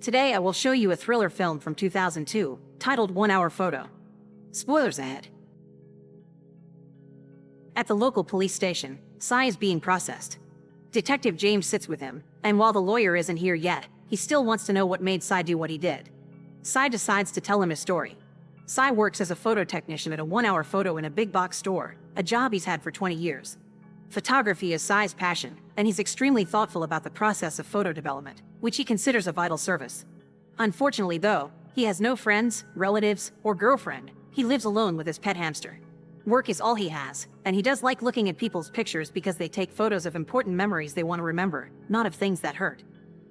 Today I will show you a thriller film from 2002, titled 1 Hour Photo. Spoilers ahead. At the local police station, Cy is being processed. Detective James sits with him, and while the lawyer isn't here yet, he still wants to know what made Cy do what he did. Cy decides to tell him his story. Cy works as a photo technician at a 1 Hour Photo in a big box store, a job he's had for 20 years. Photography is Cy's passion, and he's extremely thoughtful about the process of photo development, which he considers a vital service. Unfortunately though, he has no friends, relatives, or girlfriend. He lives alone with his pet hamster. Work is all he has, and he does like looking at people's pictures because they take photos of important memories they want to remember, not of things that hurt.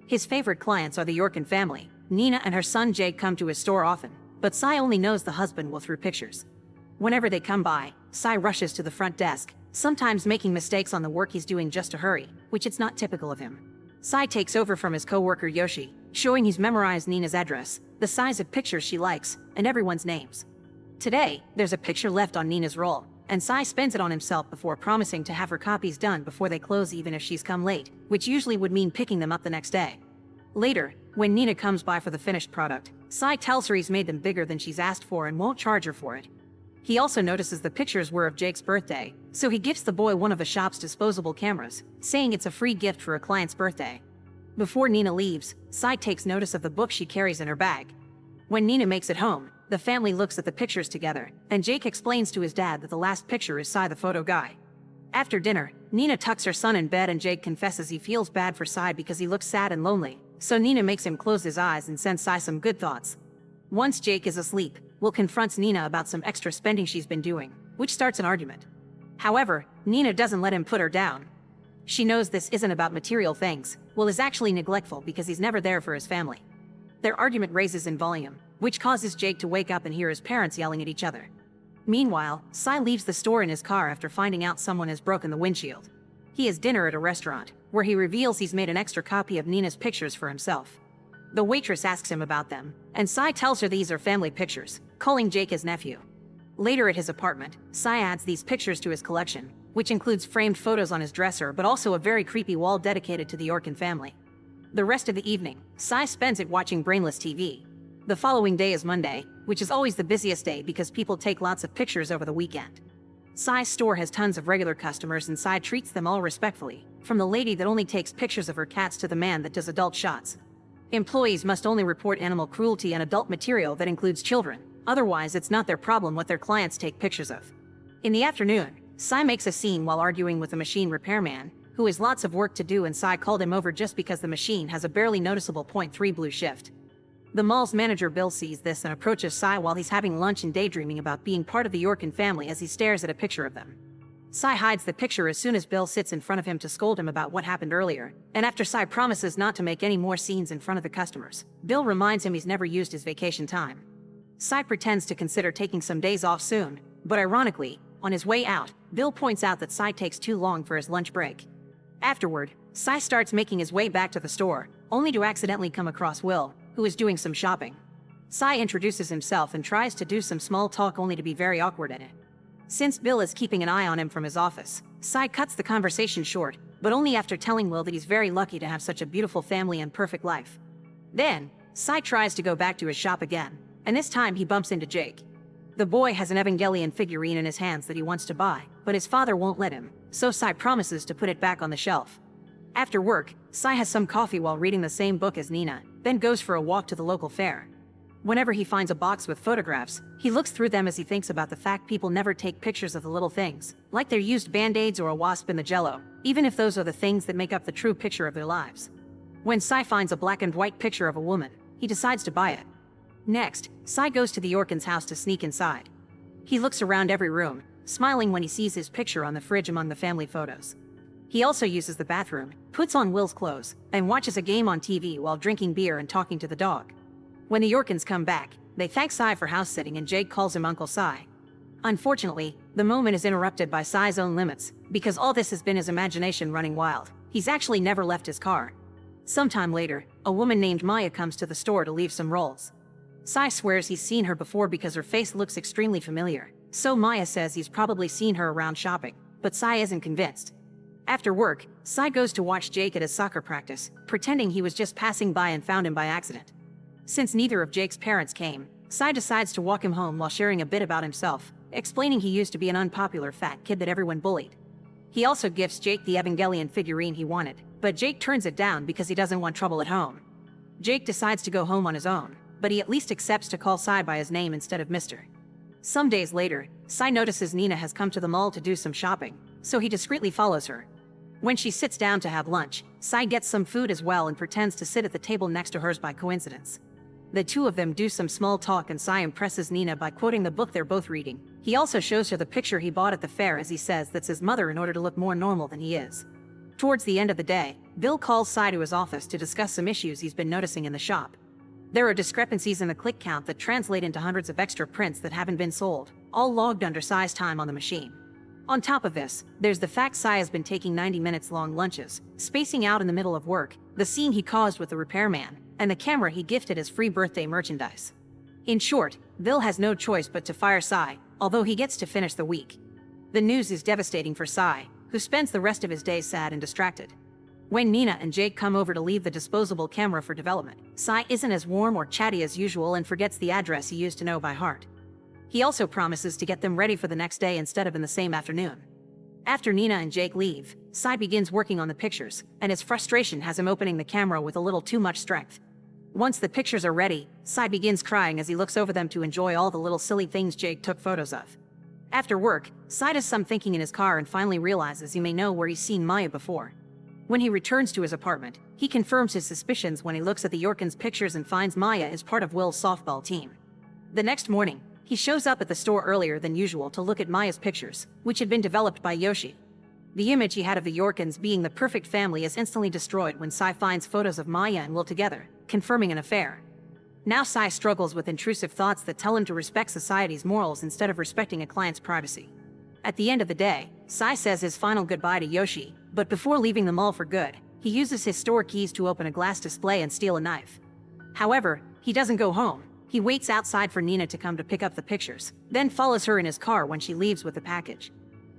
His favorite clients are the Yorkin family. Nina and her son Jake come to his store often, but Cy only knows the husband well through pictures. Whenever they come by, Cy rushes to the front desk, sometimes making mistakes on the work he's doing just to hurry, which it's not typical of him. Cy takes over from his co-worker Yoshi, showing he's memorized Nina's address, the size of pictures she likes, and everyone's names. Today, there's a picture left on Nina's roll, and Cy spends it on himself before promising to have her copies done before they close even if she's come late, which usually would mean picking them up the next day. Later, when Nina comes by for the finished product, Cy tells her he's made them bigger than she's asked for and won't charge her for it. He also notices the pictures were of Jake's birthday, so he gifts the boy one of the shop's disposable cameras, saying it's a free gift for a client's birthday. Before Nina leaves, Cy takes notice of the book she carries in her bag. When Nina makes it home, the family looks at the pictures together, and Jake explains to his dad that the last picture is Cy the photo guy. After dinner, Nina tucks her son in bed and Jake confesses he feels bad for Cy because he looks sad and lonely, so Nina makes him close his eyes and sends Cy some good thoughts. Once Jake is asleep, Will confronts Nina about some extra spending she's been doing, which starts an argument. However, Nina doesn't let him put her down. She knows this isn't about material things. Will is actually neglectful because he's never there for his family. Their argument raises in volume, which causes Jake to wake up and hear his parents yelling at each other. Meanwhile, Cy leaves the store in his car after finding out someone has broken the windshield. He has dinner at a restaurant, where he reveals he's made an extra copy of Nina's pictures for himself. The waitress asks him about them, and Cy tells her these are family pictures, calling Jake his nephew. Later at his apartment, Cy adds these pictures to his collection, which includes framed photos on his dresser but also a very creepy wall dedicated to the Yorkin family. The rest of the evening, Cy spends it watching brainless TV. The following day is Monday, which is always the busiest day because people take lots of pictures over the weekend. Cy's store has tons of regular customers and Cy treats them all respectfully, from the lady that only takes pictures of her cats to the man that does adult shots. Employees must only report animal cruelty and adult material that includes children, otherwise it's not their problem what their clients take pictures of. In the afternoon, Cy makes a scene while arguing with a machine repairman, who has lots of work to do and Cy called him over just because the machine has a barely noticeable 0.3 blue shift. The mall's manager Bill sees this and approaches Cy while he's having lunch and daydreaming about being part of the Yorkin family as he stares at a picture of them. Cy hides the picture as soon as Bill sits in front of him to scold him about what happened earlier, and after Cy promises not to make any more scenes in front of the customers, Bill reminds him he's never used his vacation time. Cy pretends to consider taking some days off soon, but ironically, on his way out, Bill points out that Cy takes too long for his lunch break. Afterward, Cy starts making his way back to the store, only to accidentally come across Will, who is doing some shopping. Cy introduces himself and tries to do some small talk only to be very awkward at it. Since Bill is keeping an eye on him from his office, Cy cuts the conversation short, but only after telling Will that he's very lucky to have such a beautiful family and perfect life. Then, Cy tries to go back to his shop again, and this time he bumps into Jake. The boy has an Evangelion figurine in his hands that he wants to buy, but his father won't let him, so Cy promises to put it back on the shelf. After work, Cy has some coffee while reading the same book as Nina, then goes for a walk to the local fair. Whenever he finds a box with photographs, he looks through them as he thinks about the fact people never take pictures of the little things, like their used band-aids or a wasp in the jello, even if those are the things that make up the true picture of their lives. When Cy finds a black and white picture of a woman, he decides to buy it. Next, Cy goes to the Yorkins' house to sneak inside. He looks around every room, smiling when he sees his picture on the fridge among the family photos. He also uses the bathroom, puts on Will's clothes, and watches a game on TV while drinking beer and talking to the dog. When the Yorkins come back, they thank Cy for house-sitting and Jake calls him Uncle Cy. Unfortunately, the moment is interrupted by Cy's own limits, because all this has been his imagination running wild. He's actually never left his car. Sometime later, a woman named Maya comes to the store to leave some rolls. Cy swears he's seen her before because her face looks extremely familiar, so Maya says he's probably seen her around shopping, but Cy isn't convinced. After work, Cy goes to watch Jake at his soccer practice, pretending he was just passing by and found him by accident. Since neither of Jake's parents came, Sai decides to walk him home while sharing a bit about himself, explaining he used to be an unpopular fat kid that everyone bullied. He also gifts Jake the Evangelion figurine he wanted, but Jake turns it down because he doesn't want trouble at home. Jake decides to go home on his own, but he at least accepts to call Sai by his name instead of Mr. Some days later, Sai notices Nina has come to the mall to do some shopping, so he discreetly follows her. When she sits down to have lunch, Sai gets some food as well and pretends to sit at the table next to hers by coincidence. The two of them do some small talk and Sai impresses Nina by quoting the book they're both reading. He also shows her the picture he bought at the fair as he says that's his mother in order to look more normal than he is. Towards the end of the day, Bill calls Sai to his office to discuss some issues he's been noticing in the shop. There are discrepancies in the click count that translate into hundreds of extra prints that haven't been sold, all logged under Sai's time on the machine. On top of this, there's the fact Sai has been taking 90-minute long lunches, spacing out in the middle of work, the scene he caused with the repairman, and the camera he gifted as free birthday merchandise. In short, Bill has no choice but to fire Sai, although he gets to finish the week. The news is devastating for Sai, who spends the rest of his day sad and distracted. When Nina and Jake come over to leave the disposable camera for development, Sai isn't as warm or chatty as usual and forgets the address he used to know by heart. He also promises to get them ready for the next day instead of in the same afternoon. After Nina and Jake leave, Sai begins working on the pictures, and his frustration has him opening the camera with a little too much strength. Once the pictures are ready, Sai begins crying as he looks over them to enjoy all the little silly things Jake took photos of. After work, Sai does some thinking in his car and finally realizes he may know where he's seen Maya before. When he returns to his apartment, he confirms his suspicions when he looks at the Yorkins' pictures and finds Maya is part of Will's softball team. The next morning, he shows up at the store earlier than usual to look at Maya's pictures, which had been developed by Yoshi. The image he had of the Yorkins being the perfect family is instantly destroyed when Sai finds photos of Maya and Will together, confirming an affair. Now Sai struggles with intrusive thoughts that tell him to respect society's morals instead of respecting a client's privacy. At the end of the day, Sai says his final goodbye to Yoshi, but before leaving the mall for good, he uses his store keys to open a glass display and steal a knife. However, he doesn't go home. He waits outside for Nina to come to pick up the pictures, then follows her in his car when she leaves with the package.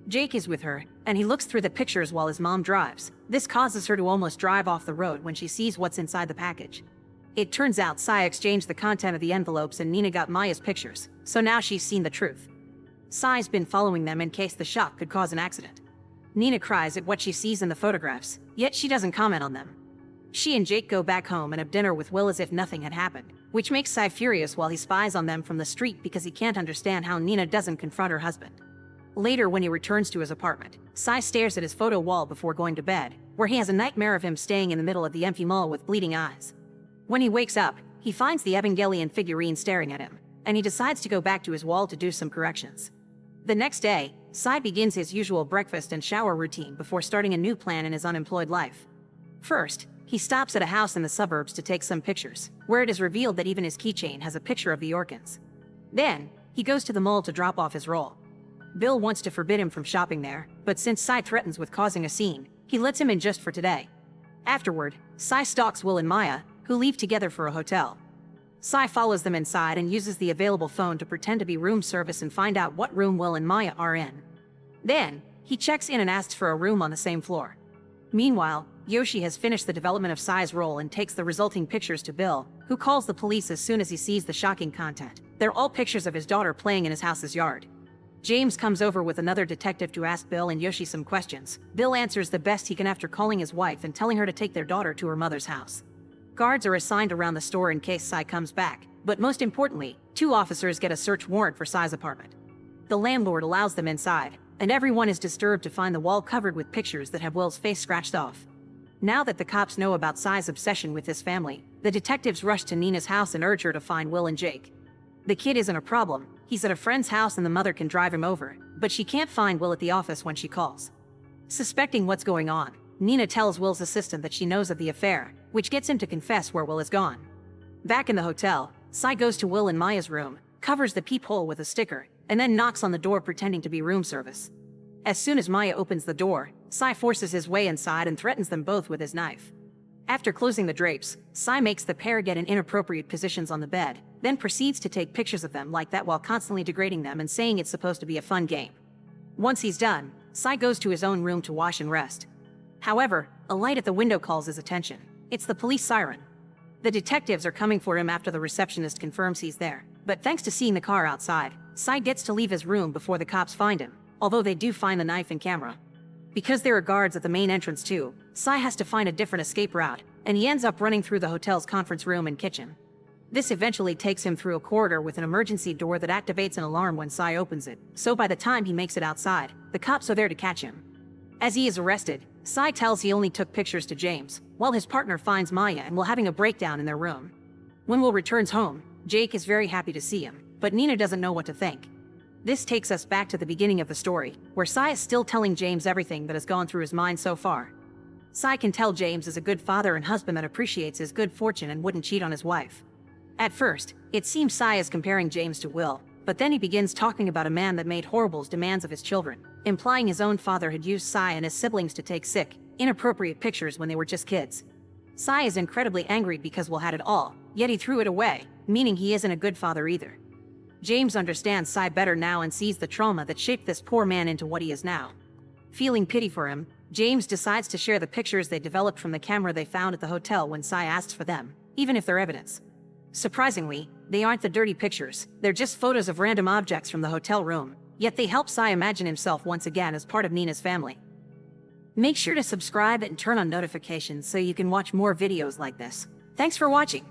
Jake is with her, and he looks through the pictures while his mom drives. This causes her to almost drive off the road when she sees what's inside the package. It turns out Sai exchanged the content of the envelopes and Nina got Maya's pictures, so now she's seen the truth. Sai's been following them in case the shock could cause an accident. Nina cries at what she sees in the photographs, yet she doesn't comment on them. She and Jake go back home and have dinner with Will as if nothing had happened, which makes Sai furious while he spies on them from the street because he can't understand how Nina doesn't confront her husband. Later, when he returns to his apartment, Sai stares at his photo wall before going to bed, where he has a nightmare of him staying in the middle of the empty mall with bleeding eyes. When he wakes up, he finds the Evangelion figurine staring at him, and he decides to go back to his wall to do some corrections. The next day, Sai begins his usual breakfast and shower routine before starting a new plan in his unemployed life. First, he stops at a house in the suburbs to take some pictures, where it is revealed that even his keychain has a picture of the Yorkins. Then, he goes to the mall to drop off his roll. Bill wants to forbid him from shopping there, but since Sai threatens with causing a scene, he lets him in just for today. Afterward, Sai stalks Will and Maya, who leave together for a hotel. Sai follows them inside and uses the available phone to pretend to be room service and find out what room Will and Maya are in. Then, he checks in and asks for a room on the same floor. Meanwhile, Yoshi has finished the development of Sai's role and takes the resulting pictures to Bill, who calls the police as soon as he sees the shocking content. They're all pictures of his daughter playing in his house's yard. James comes over with another detective to ask Bill and Yoshi some questions. Bill answers the best he can after calling his wife and telling her to take their daughter to her mother's house. Guards are assigned around the store in case Sai comes back, but most importantly, 2 officers get a search warrant for Sai's apartment. The landlord allows them inside, and everyone is disturbed to find the wall covered with pictures that have Will's face scratched off. Now that the cops know about Sai's obsession with his family, the detectives rush to Nina's house and urge her to find Will and Jake. The kid isn't a problem. He's at a friend's house and the mother can drive him over, but she can't find Will at the office when she calls. Suspecting what's going on, Nina tells Will's assistant that she knows of the affair, which gets him to confess where Will is gone. Back in the hotel, Sai goes to Will and Maya's room, covers the peephole with a sticker, and then knocks on the door pretending to be room service. As soon as Maya opens the door, Sai forces his way inside and threatens them both with his knife. After closing the drapes, Sai makes the pair get in inappropriate positions on the bed, then proceeds to take pictures of them like that while constantly degrading them and saying it's supposed to be a fun game. Once he's done, Sai goes to his own room to wash and rest. However, a light at the window calls his attention. It's the police siren. The detectives are coming for him after the receptionist confirms he's there. But thanks to seeing the car outside, Cy gets to leave his room before the cops find him, although they do find the knife and camera. Because there are guards at the main entrance too, Cy has to find a different escape route, and he ends up running through the hotel's conference room and kitchen. This eventually takes him through a corridor with an emergency door that activates an alarm when Cy opens it, so by the time he makes it outside, the cops are there to catch him. As he is arrested, Cy tells he only took pictures to James, while his partner finds Maya and Will having a breakdown in their room. When Will returns home, Jake is very happy to see him, but Nina doesn't know what to think. This takes us back to the beginning of the story, where Cy is still telling James everything that has gone through his mind so far. Cy can tell James is a good father and husband that appreciates his good fortune and wouldn't cheat on his wife. At first, it seems Cy is comparing James to Will, but then he begins talking about a man that made horrible demands of his children, implying his own father had used Cy and his siblings to take sick, inappropriate pictures when they were just kids. Cy is incredibly angry because Will had it all, yet he threw it away, meaning he isn't a good father either. James understands Cy better now and sees the trauma that shaped this poor man into what he is now. Feeling pity for him, James decides to share the pictures they developed from the camera they found at the hotel when Cy asks for them, even if they're evidence. Surprisingly, they aren't the dirty pictures, they're just photos of random objects from the hotel room, yet they help Cy imagine himself once again as part of Nina's family. Make sure to subscribe and turn on notifications so you can watch more videos like this. Thanks for watching.